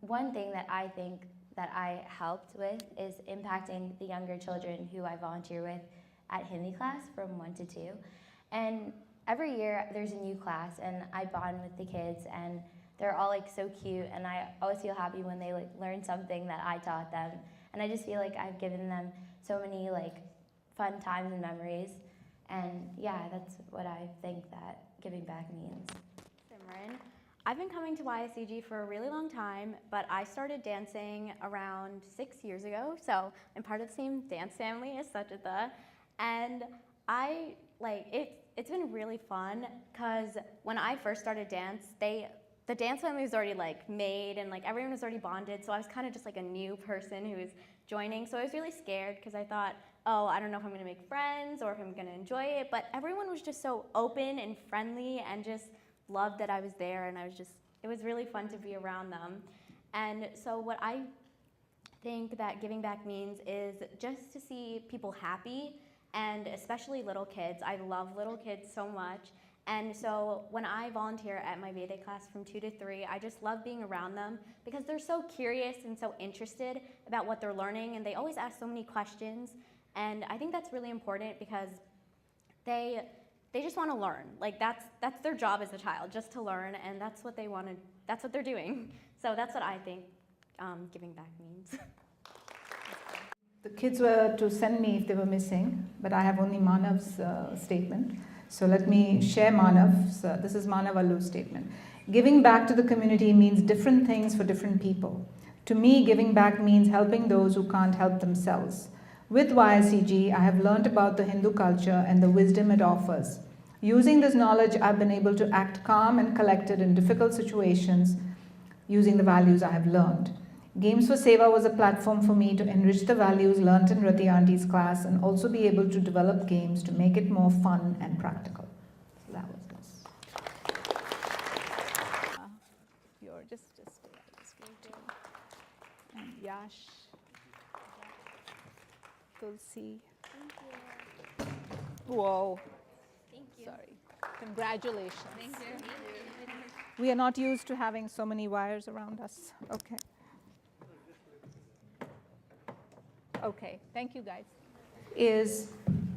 one thing that I think that I helped with is impacting the younger children who I volunteer with at Hindi class from 1 to 2. And every year there's a new class and I bond with the kids and they're all like so cute and I always feel happy when they like learn something that I taught them. And I just feel like I've given them so many like fun times and memories. And yeah, that's what I think that giving back means. Simran. I've been coming to YICG for a really long time, but I started dancing around 6 years ago. So I'm part of the same dance family as Sajita. And it's been really fun because when I first started dance, the dance family was already like made and like everyone was already bonded. So I was kind of just like a new person who was joining. So I was really scared because I thought, oh, I don't know if I'm gonna make friends or if I'm gonna enjoy it. But everyone was just so open and friendly and just loved that I was there. And it was really fun to be around them. And so what I think that giving back means is just to see people happy, and especially little kids. I love little kids so much. And so when I volunteer at my Vedic class from 2 to 3, I just love being around them because they're so curious and so interested about what they're learning, and they always ask so many questions. And I think that's really important because they just want to learn. Like that's their job as a child, just to learn, and that's what they want to. That's what they're doing. So that's what I think giving back means. The kids were to send me if they were missing, but I have only Manav's statement. So let me share Manav's. This is Manav Allu's statement. Giving back to the community means different things for different people. To me, giving back means helping those who can't help themselves. With YICG, I have learned about the Hindu culture and the wisdom it offers. Using this knowledge, I've been able to act calm and collected in difficult situations using the values I have learned. Games for Seva was a platform for me to enrich the values learned in Rathi Auntie's class and also be able to develop games to make it more fun and practical. So that was this. You're just and Yash, Tulsi. Thank you. Whoa. Thank you. Sorry. Congratulations. Thank you. We are not used to having so many wires around us. Okay. Okay, thank you guys. Is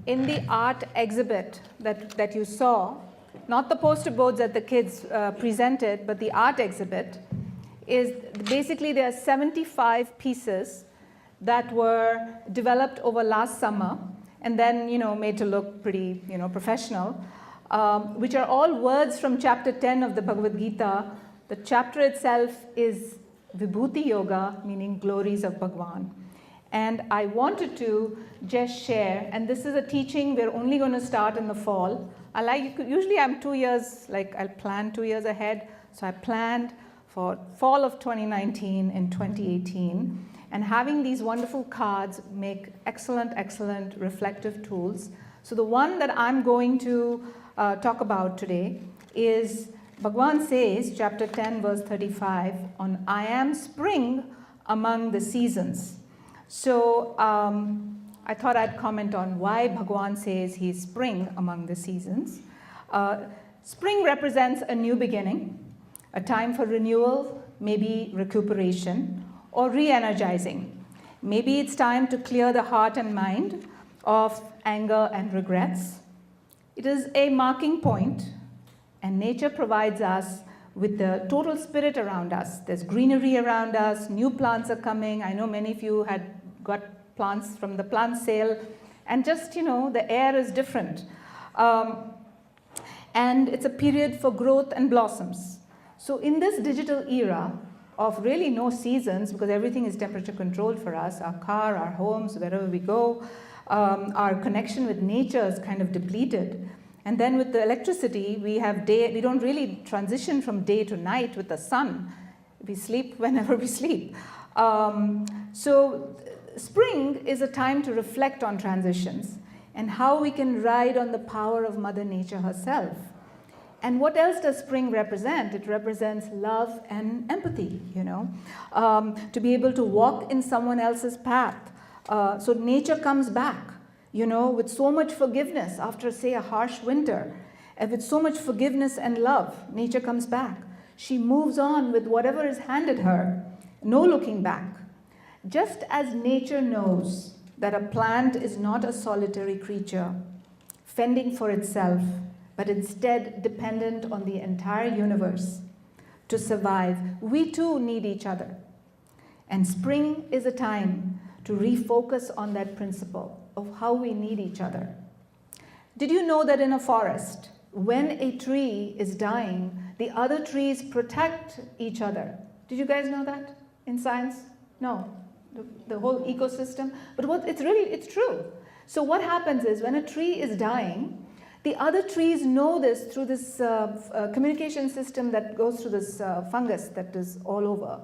in the art exhibit that you saw, not the poster boards that the kids presented, but the art exhibit, is basically there are 75 pieces that were developed over last summer and then, made to look pretty, professional, which are all words from chapter 10 of the Bhagavad Gita. The chapter itself is Vibhuti Yoga, meaning glories of Bhagwan. And I wanted to just share, and this is a teaching we're only going to start in the fall. Usually I'm 2 years, I'll plan 2 years ahead. So I planned for fall of 2019 and 2018. And having these wonderful cards make excellent, excellent reflective tools. So the one that I'm going to talk about today is Bhagwan says, chapter 10, verse 35, on I am spring among the seasons. So I thought I'd comment on why Bhagwan says he's spring among the seasons. Spring represents a new beginning, a time for renewal, maybe recuperation, or re-energizing. Maybe it's time to clear the heart and mind of anger and regrets. It is a marking point, and nature provides us with the total spirit around us. There's greenery around us, new plants are coming. I know many of you had got plants from the plant sale, and just, the air is different. And it's a period for growth and blossoms. So in this digital era of really no seasons, because everything is temperature controlled for us, our car, our homes, wherever we go, our connection with nature is kind of depleted. And then with the electricity, we don't really transition from day to night with the sun. We sleep whenever we sleep. So spring is a time to reflect on transitions and how we can ride on the power of Mother Nature herself. And what else does spring represent? It represents love and empathy, to be able to walk in someone else's path. So nature comes back, with so much forgiveness after, say, a harsh winter. And with so much forgiveness and love, nature comes back. She moves on with whatever is handed her, no looking back. Just as nature knows that a plant is not a solitary creature, fending for itself, but instead dependent on the entire universe to survive, we too need each other. And spring is a time to refocus on that principle of how we need each other. Did you know that in a forest, when a tree is dying, the other trees protect each other? Did you guys know that in science? No, the whole ecosystem. But it's true. So what happens is when a tree is dying, the other trees know this through this communication system that goes through this fungus that is all over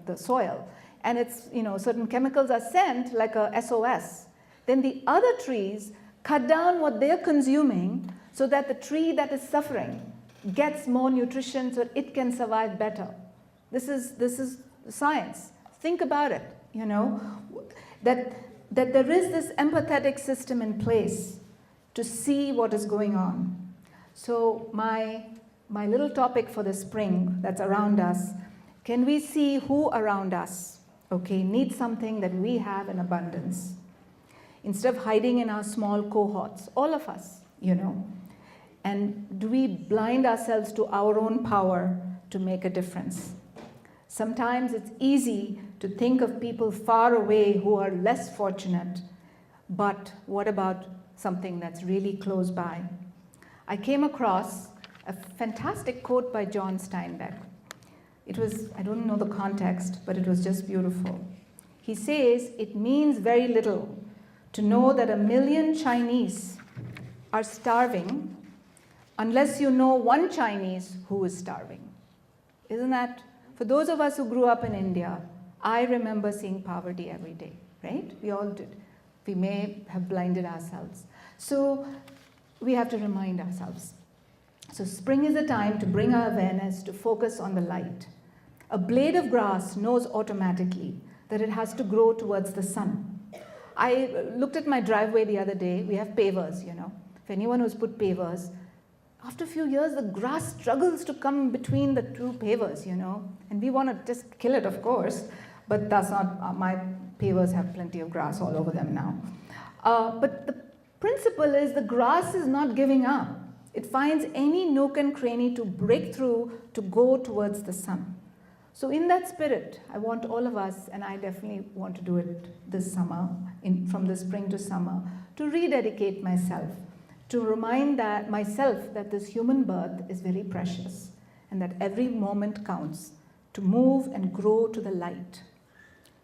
the soil. And it's, certain chemicals are sent like a SOS. Then the other trees cut down what they're consuming so that the tree that is suffering gets more nutrition so it can survive better. This is science. Think about it, that there is this empathetic system in place to see what is going on. So my little topic for the spring that's around us, can we see who around us, needs something that we have in abundance? Instead of hiding in our small cohorts, all of us, and do we blind ourselves to our own power to make a difference? Sometimes it's easy to think of people far away who are less fortunate, but what about something that's really close by? I came across a fantastic quote by John Steinbeck. It was, I don't know the context, but it was just beautiful. He says, it means very little to know that 1 million Chinese are starving unless you know one Chinese who is starving. Isn't that? For those of us who grew up in India, I remember seeing poverty every day, right? We all did. We may have blinded ourselves. So we have to remind ourselves. So spring is a time to bring our awareness to focus on the light. A blade of grass knows automatically that it has to grow towards the sun. I looked at my driveway the other day. We have pavers, If anyone who's put pavers, after a few years, the grass struggles to come between the two pavers, And we want to just kill it, of course. But that's not, my pavers have plenty of grass all over them now. But the principle is the grass is not giving up. It finds any nook and cranny to break through to go towards the sun. So in that spirit, I want all of us, and I definitely want to do it this summer, from the spring to summer, to rededicate myself, to remind myself that this human birth is very precious and that every moment counts, to move and grow to the light,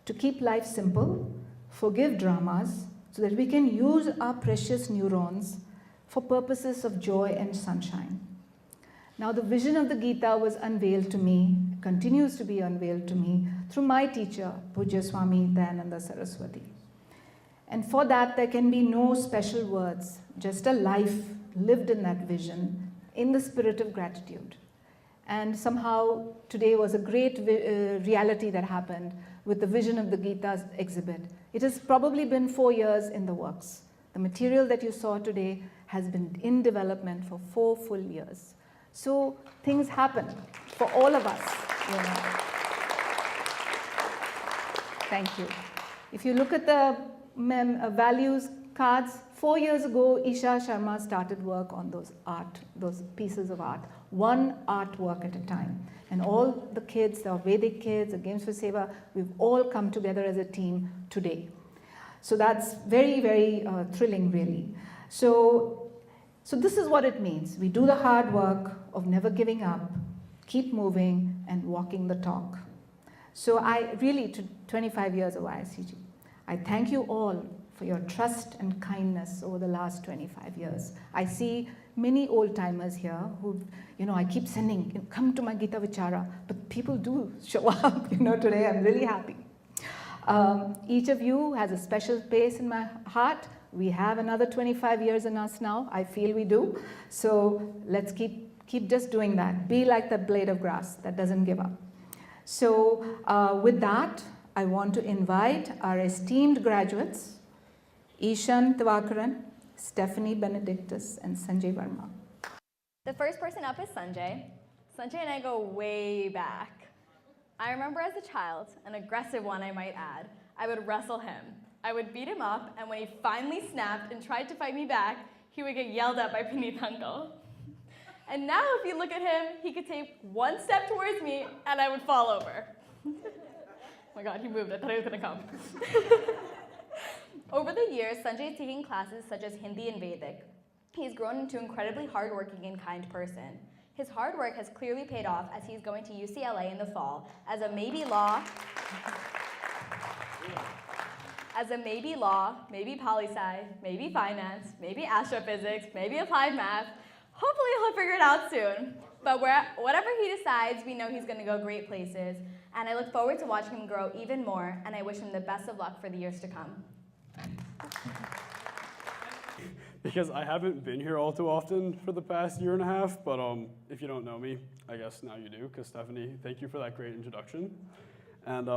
to keep life simple, forgive dramas, so that we can use our precious neurons for purposes of joy and sunshine. Now the vision of the Gita was unveiled to me, continues to be unveiled to me through my teacher, Pujya Swami Dayananda Saraswati. And for that there can be no special words, just a life lived in that vision in the spirit of gratitude. And somehow today was a great reality that happened with the Vision of the Gita exhibit. It has probably been 4 years in the works. The material that you saw today has been in development for 4 full years. So things happen for all of us. You know. Thank you. If you look at the values cards, 4 years ago, Isha Sharma started work on those pieces of art, one artwork at a time. And all the kids, the Vedic kids, the Games for Seva, we've all come together as a team today. So that's very, very thrilling, really. So this is what it means. We do the hard work of never giving up, keep moving, and walking the talk. So I really, 25 years of YICG, I thank you all for your trust and kindness over the last 25 years. I see many old-timers here who, I keep sending, come to my Gita Vichara, but people do show up, today I'm really happy. Each of you has a special place in my heart. We have another 25 years in us now. I feel we do. So let's keep just doing that. Be like that blade of grass that doesn't give up. So with that, I want to invite our esteemed graduates, Ishan Tavakaran, Stephanie Benedictus, and Sanjay Verma. The first person up is Sanjay. Sanjay and I go way back. I remember as a child, an aggressive one I might add, I would wrestle him. I would beat him up, and when he finally snapped and tried to fight me back, he would get yelled at by Puneet Uncle. And now if you look at him, he could take one step towards me, and I would fall over. Oh my God, he moved. I thought he was gonna come. Over the years, Sanjay is taking classes such as Hindi and Vedic. He's grown into an incredibly hardworking and kind person. His hard work has clearly paid off as he's going to UCLA in the fall as a maybe law, maybe poli-sci, maybe finance, maybe astrophysics, maybe applied math. Hopefully he'll figure it out soon. But whatever he decides, we know he's going to go great places. And I look forward to watching him grow even more, and I wish him the best of luck for the years to come. Because I haven't been here all too often for the past year and a half, but if you don't know me, I guess now you do, because Stephanie, thank you for that great introduction. And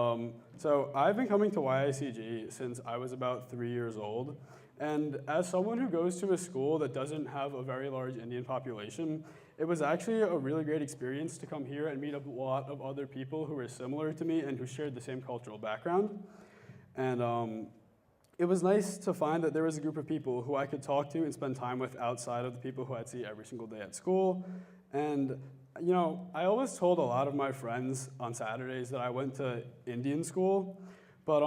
so I've been coming to YICG since I was about 3 years old. And as someone who goes to a school that doesn't have a very large Indian population, it was actually a really great experience to come here and meet a lot of other people who were similar to me and who shared the same cultural background. And it was nice to find that there was a group of people who I could talk to and spend time with outside of the people who I'd see every single day at school. And I always told a lot of my friends on Saturdays that I went to Indian school, but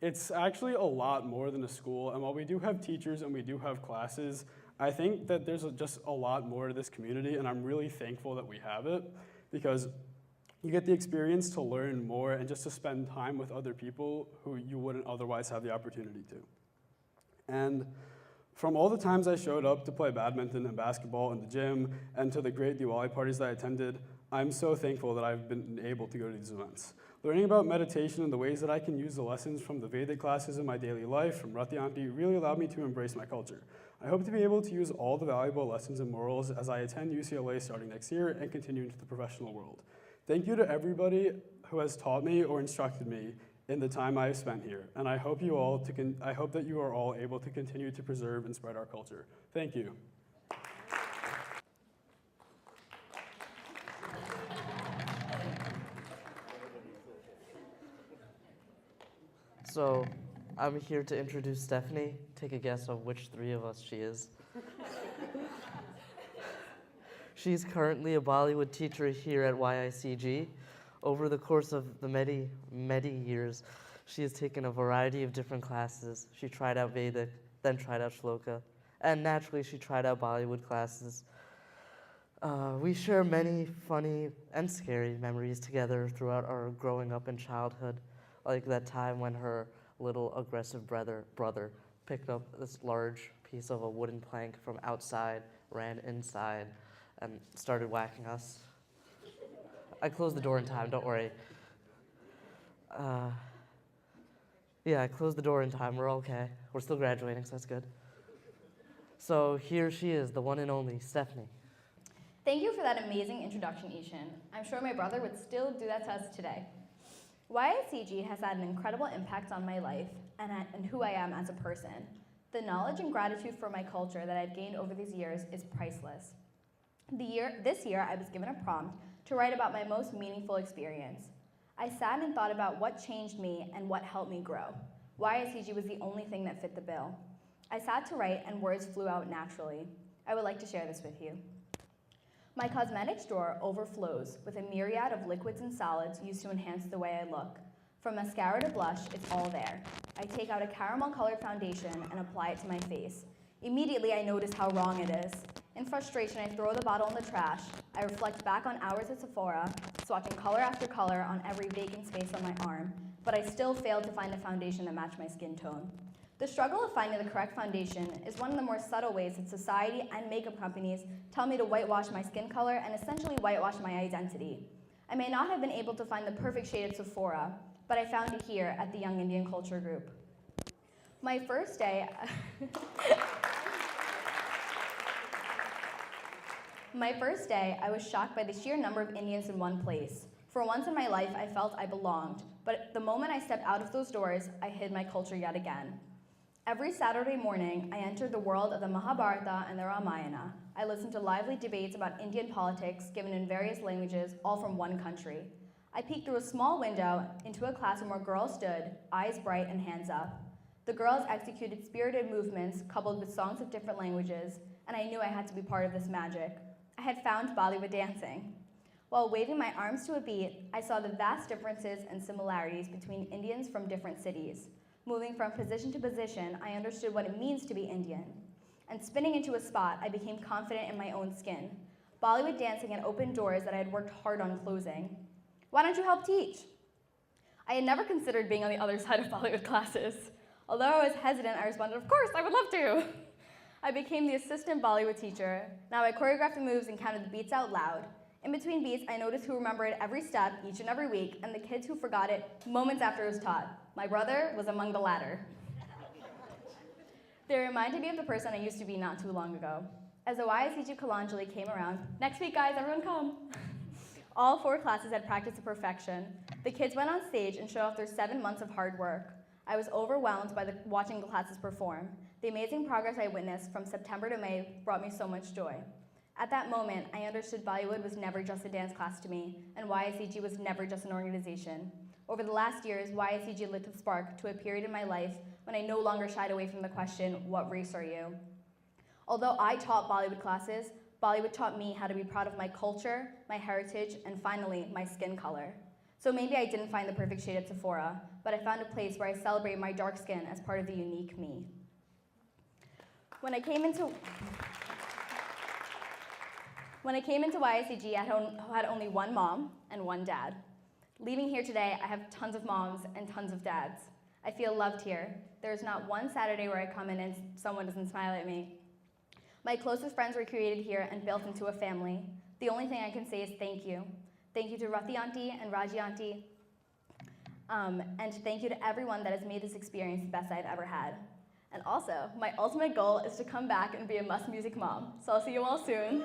it's actually a lot more than a school. And while we do have teachers and we do have classes, I think that there's just a lot more to this community, and I'm really thankful that we have it, because you get the experience to learn more and just to spend time with other people who you wouldn't otherwise have the opportunity to. And from all the times I showed up to play badminton and basketball in the gym and to the great Diwali parties that I attended, I'm so thankful that I've been able to go to these events. Learning about meditation and the ways that I can use the lessons from the Vedic classes in my daily life from Rathi Aunty really allowed me to embrace my culture. I hope to be able to use all the valuable lessons and morals as I attend UCLA starting next year and continue into the professional world. Thank you to everybody who has taught me or instructed me in the time I've spent here, and I hope that you are all able to continue to preserve and spread our culture. Thank you. So, I'm here to introduce Stephanie. Take a guess of which three of us she is. She's currently a Bollywood teacher here at YICG. Over the course of the many years, she has taken a variety of different classes. She tried out Vedic, then tried out Shloka, and naturally she tried out Bollywood classes. We share many funny and scary memories together throughout our growing up and childhood, like that time when her little aggressive brother picked up this large piece of a wooden plank from outside, ran inside, and started whacking us. I closed the door in time, don't worry. Yeah, I closed the door in time, we're okay. We're still graduating, so that's good. So here she is, the one and only Stephanie. Thank you for that amazing introduction, Ishan. I'm sure my brother would still do that to us today. YICG has had an incredible impact on my life and who I am as a person. The knowledge and gratitude for my culture that I've gained over these years is priceless. This year, I was given a prompt to write about my most meaningful experience. I sat and thought about what changed me and what helped me grow. YICG was the only thing that fit the bill. I sat to write and words flew out naturally. I would like to share this with you. My cosmetics drawer overflows with a myriad of liquids and solids used to enhance the way I look. From mascara to blush, it's all there. I take out a caramel-colored foundation and apply it to my face. Immediately, I notice how wrong it is. In frustration, I throw the bottle in the trash. I reflect back on hours at Sephora, swatching color after color on every vacant space on my arm, but I still fail to find a foundation that matched my skin tone. The struggle of finding the correct foundation is one of the more subtle ways that society and makeup companies tell me to whitewash my skin color and essentially whitewash my identity. I may not have been able to find the perfect shade at Sephora, but I found it here at the Young Indian Culture Group. My first day, I was shocked by the sheer number of Indians in one place. For once in my life, I felt I belonged, but the moment I stepped out of those doors, I hid my culture yet again. Every Saturday morning, I entered the world of the Mahabharata and the Ramayana. I listened to lively debates about Indian politics given in various languages, all from one country. I peeked through a small window into a classroom where girls stood, eyes bright and hands up. The girls executed spirited movements coupled with songs of different languages, and I knew I had to be part of this magic. I had found Bollywood dancing. While waving my arms to a beat, I saw the vast differences and similarities between Indians from different cities. Moving from position to position, I understood what it means to be Indian. And spinning into a spot, I became confident in my own skin. Bollywood dancing had opened doors that I had worked hard on closing. Why don't you help teach? I had never considered being on the other side of Bollywood classes. Although I was hesitant, I responded, of course, I would love to. I became the assistant Bollywood teacher. Now I choreographed the moves and counted the beats out loud. In between beats, I noticed who remembered every step each and every week, and the kids who forgot it moments after it was taught. My brother was among the latter. They reminded me of the person I used to be not too long ago. As the YICG Kalanjali came around, next week guys, everyone come. All 4 classes had practiced to perfection. The kids went on stage and showed off their 7 months of hard work. I was overwhelmed by watching the classes perform. The amazing progress I witnessed from September to May brought me so much joy. At that moment, I understood Bollywood was never just a dance class to me, and YICG was never just an organization. Over the last years, YICG lit the spark to a period in my life when I no longer shied away from the question, what race are you? Although I taught Bollywood classes, Bollywood taught me how to be proud of my culture, my heritage, and finally, my skin color. So maybe I didn't find the perfect shade at Sephora, but I found a place where I celebrate my dark skin as part of the unique me. When I came into YICG, I had only one mom and one dad. Leaving here today, I have tons of moms and tons of dads. I feel loved here. There's not one Saturday where I come in and someone doesn't smile at me. My closest friends were created here and built into a family. The only thing I can say is thank you. Thank you to Rathi Auntie and Raji Auntie. And thank you to everyone that has made this experience the best I've ever had. And also, my ultimate goal is to come back and be a Must Music mom. So I'll see you all soon.